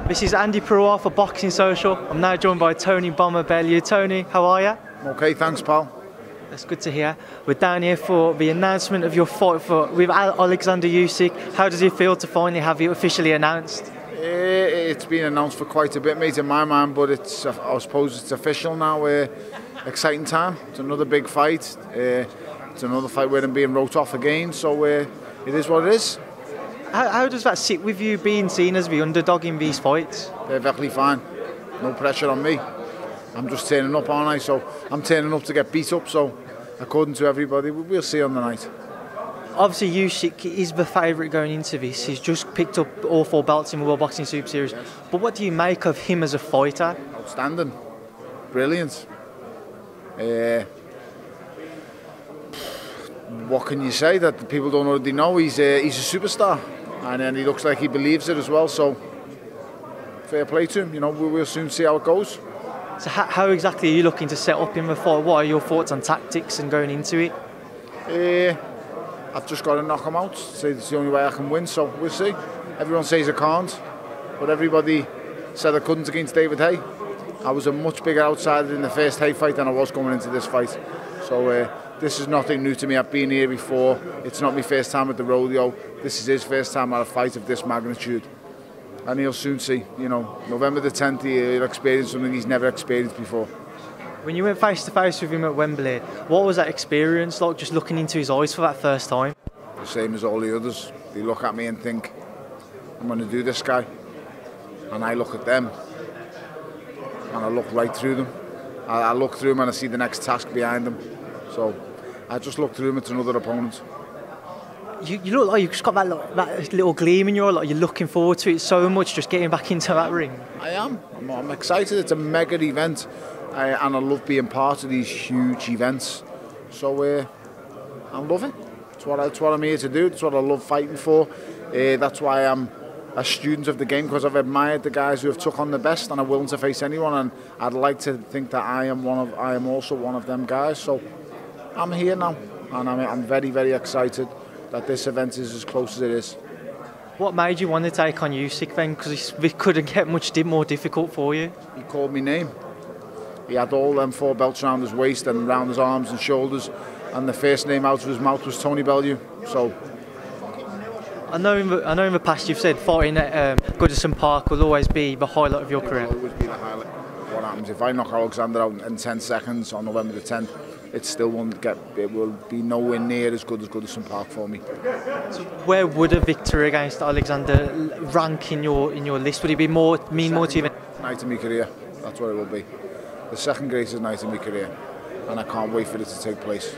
This is Andi Purewal for Boxing Social. I'm now joined by Tony Bellew. Tony, how are you? Okay, thanks, pal. That's good to hear. We're down here for the announcement of your fight with Alexander Usyk. How does it feel to finally have it officially announced? It's been announced for quite a bit, mate, in my mind, but I suppose it's official now. Exciting time. It's another big fight. It's another fight where I'm being wrote off again, so it is what it is. How does that sit with you being seen as the underdog in these fights? Perfectly fine. No pressure on me. I'm just turning up, aren't I? So I'm turning up to get beat up, so according to everybody, we'll see on the night. Obviously, Usyk is the favourite going into this. He's just picked up all 4 belts in the World Boxing Super Series. Yes. But what do you make of him as a fighter? Outstanding. Brilliant. What can you say that the people don't already know? He's a superstar, and then he looks like he believes it as well, so fair play to him. You know, we'll soon see how it goes. So how exactly are you looking to set up in the fight? What are your thoughts on tactics and going into it? I've just got to knock him out. Say it's the only way I can win, so we'll see. Everyone says I can't, but everybody said I couldn't against David Haye. I was a much bigger outsider in the first Haye fight than I was going into this fight. So this is nothing new to me. I've been here before. It's not my first time at the rodeo. This is his first time at a fight of this magnitude. And he'll soon see, you know, November the 10th, he'll experience something he's never experienced before. When you went face to face with him at Wembley, what was that experience like, just looking into his eyes for that first time? The same as all the others. They look at me and think, I'm going to do this guy. And I look at them, and I look right through them. I look through them and I see the next task behind them. So I just look through them, it's another opponent. You look like you've just got that little gleam in your eye, like you're looking forward to it so much, just getting back into that ring. I am. I'm excited. It's a mega event, and I love being part of these huge events. So I'm loving. It's what I'm here to do. It's what I love fighting for. That's why I'm a student of the game, because I've admired the guys who have took on the best and are willing to face anyone. And I'd like to think that I am also one of them guys. So I'm here now, and I'm very, very excited that this event is as close as it is. What made you want to take on Usyk then? Because it couldn't get much more difficult for you. He called me name. He had all them 4 belts around his waist and around his arms and shoulders, and the first name out of his mouth was Tony Bellew. So I know in the past you've said fighting at Goodison Park will always be the highlight of your career. It will always be the highlight. What happens if I knock Alexander out in 10 seconds on November the 10th? It will be nowhere near as good as Goodison Park for me. So where would a victory against Alexander rank in your list? Would it mean more to you? Night of my career. That's what it will be. The second greatest night of my career, and I can't wait for it to take place.